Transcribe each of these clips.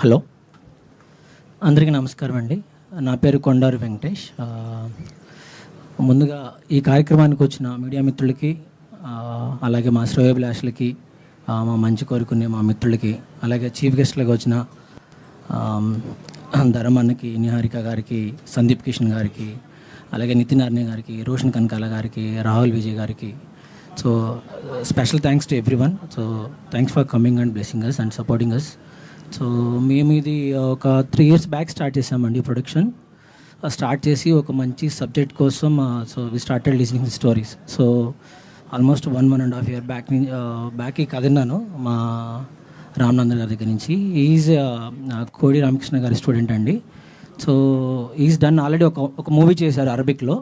Hello, అందరికీ నమస్కారం అండి. నా పేరు కొండారు వెంకటేష్. ముందుగా ఈ కార్యక్రమానికి వచ్చిన మీడియా మిత్రులకి, అలాగే మా శ్రేయోభిలాషులకి, మా మంచి కోరుకునే మా మిత్రులకి, అలాగే చీఫ్ గెస్ట్లుగా వచ్చిన ధరమన్నకి, నిహారిక గారికి, సందీప్ కిషన్ గారికి, అలాగే నితిన్ అర్నే గారికి, రోషన్ కనకాల గారికి, రాహుల్ విజయ్ గారికి, so special thanks to everyone. So thanks for coming and blessing us and supporting us. So మేము ఇది ఒక 3 years బ్యాక్ స్టార్ట్ చేసామండి ప్రొడక్షన్. స్టార్ట్ చేసి ఒక మంచి సబ్జెక్ట్ కోసం so we started listening stories. So almost 1.5 year back ఈ కథ విన్నాను మా రామనందన్ గారి దగ్గర నుంచి. ఈజ్ కోడి రామకృష్ణ గారి స్టూడెంట్ అండి. సో ఈజ్ డన్ ఆల్రెడీ ఒక మూవీ చేశారు అరబిక్లో,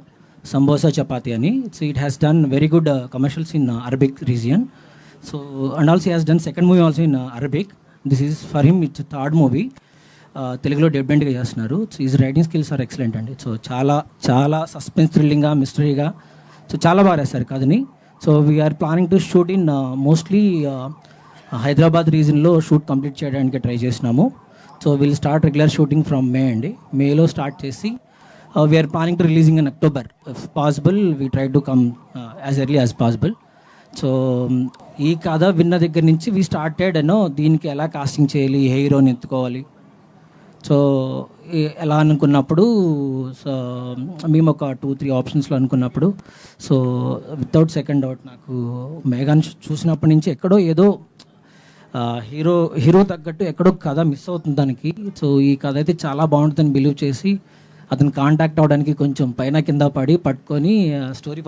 సంబోసా చపాతి అని. So it has done very good commercials in Arabic region. So and also has done second movie also in Arabic. This is for him it's third movie. తెలుగులో డెబ్యూటెంట్గా చేస్తున్నారు. So is writing skills are excellent అండి. So చాలా చాలా suspense, థ్రిల్లింగ్గా, మిస్టరీగా, so చాలా బాగా రాశారు కథని. So we're planning to shoot in mostly Hyderabad రీజన్లో షూట్ కంప్లీట్ చేయడానికి ట్రై చేసినాము. So will start regular shooting from May అండి. మేలో స్టార్ట్ చేసి we're planning to releasing in October. If possible we try to come as early as possible. So ఈ కథ విన్న దగ్గర నుంచి వీ స్టార్టెడ్ దీనికి ఎలా కాస్టింగ్ చేయాలి, హీరోని ఎత్తుకోవాలి, సో ఎలా అనుకున్నప్పుడు, సో మేము ఒక 2-3 ఆప్షన్స్లో అనుకున్నప్పుడు, సో వితౌట్ సెకండ్ డౌట్ నాకు మేఘాన్ చూసినప్పటి నుంచి ఎక్కడో ఏదో హీరో తగ్గట్టు ఎక్కడో కథ మిస్ అవుతుంది దానికి. సో ఈ కథ అయితే చాలా బాగుంటుందని బిలీవ్ చేసి అతను కాంటాక్ట్ అవ్వడానికి కొంచెం పైన కింద పట్టుకొని స్టోరీ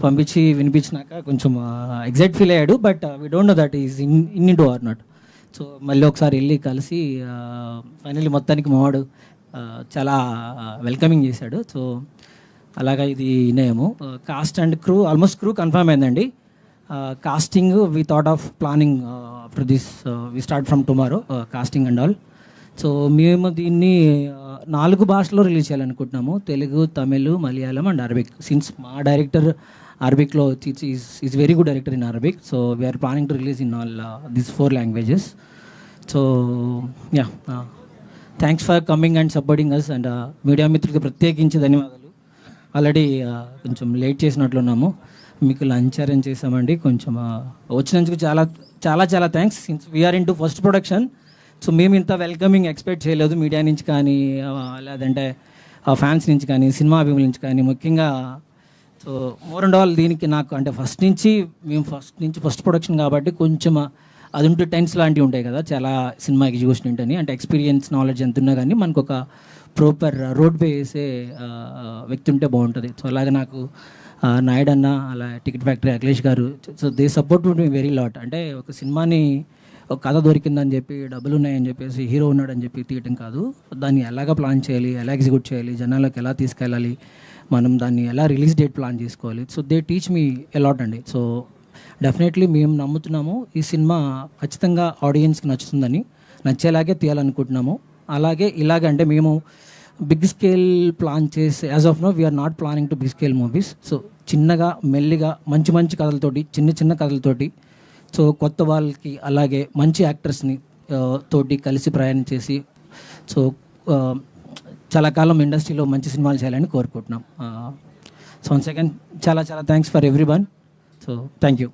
పంపించి వినిపించినాక కొంచెం ఎగ్జైట్ ఫీల్ అయ్యాడు. But we don't know that is into or not. So మళ్ళీ ఒకసారి వెళ్ళి కలిసి ఫైనల్లీ మొత్తానికి మావాడు చాలా వెల్కమింగ్ చేశాడు. సో అలాగా ఇది వినయము. Cast and crew, almost crew confirm అయిందండి. Casting we thought of planning after this, we start from tomorrow casting and all. So మేము దీన్ని 4 భాషల్లో రిలీజ్ చేయాలనుకుంటున్నాము: Telugu, Tamil, Malayalam and Arabic. Since మా డైరెక్టర్ అరబిక్లో is very good director in Arabic. So we're planning to release in all these 4 languages. So yeah, thanks for coming and supporting us. And media మిత్రులకి ప్రత్యేకించి ధన్యవాదాలు. Already కొంచెం late చేసినట్లున్నాము, మీకు lunch arrange చేసామండి. కొంచెం వచ్చినందుకు చాలా చాలా చాలా thanks. Since we're into first production, so మేము ఇంత వెల్కమింగ్ ఎక్స్పెక్ట్ చేయలేదు మీడియా నుంచి కానీ, లేదంటే ఫ్యాన్స్ నుంచి కానీ, సినిమా అభిమానుల నుంచి కానీ. ముఖ్యంగా సో మోర్ అండ్ ఆల్ దీనికి నాకు అంటే ఫస్ట్ ప్రొడక్షన్ కాబట్టి కొంచెం అది ఉంటే టెన్స్ లాంటివి ఉంటాయి కదా, చాలా సినిమా ఎగ్జిక్యూషన్ ఉంటుంది. అంటే ఎక్స్పీరియన్స్, నాలెడ్జ్ ఎంత ఉన్నా కానీ మనకు ఒక ప్రాపర్ రోడ్ పే వేసే వ్యక్తి ఉంటే బాగుంటుంది. సో అలాగే నాకు నాయుడు అన్న, అలా టికెట్ ఫ్యాక్టరీ అఖిలేష్ గారు, so they support me very lot. అంటే ఒక సినిమాని ఒక కథ దొరికిందని చెప్పి, డబ్బులు ఉన్నాయని చెప్పేసి, హీరో ఉన్నాడని చెప్పి తీయటం కాదు. దాన్ని ఎలాగ ప్లాన్ చేయాలి, ఎలా ఎగ్జిక్యూట్ చేయాలి, జనాలకు ఎలా తీసుకెళ్ళాలి, మనం దాన్ని ఎలా రిలీజ్ డేట్ ప్లాన్ చేసుకోవాలి. So they teach me allot అండి. సో డెఫినెట్లీ మేము నమ్ముతున్నాము ఈ సినిమా ఖచ్చితంగా ఆడియన్స్కి నచ్చుతుందని, నచ్చేలాగే తీయాలనుకుంటున్నాము. అలాగే ఇలాగంటే మేము బిగ్ స్కేల్ ప్లాన్ చేసి, as of now we're not planning to big scale movies. So చిన్నగా, మెల్లిగా, మంచి కథలతోటి, చిన్న కథలతోటి, సో కొత్త వాళ్ళకి అలాగే మంచి యాక్టర్స్ని తోటి కలిసి ప్రయాణం చేసి, సో చాలా కాలం ఇండస్ట్రీలో మంచి సినిమాలు చేయాలని కోరుకుంటున్నాం. సో వన్స్ అగైన్ చాలా చాలా thanks for every one. So thank you.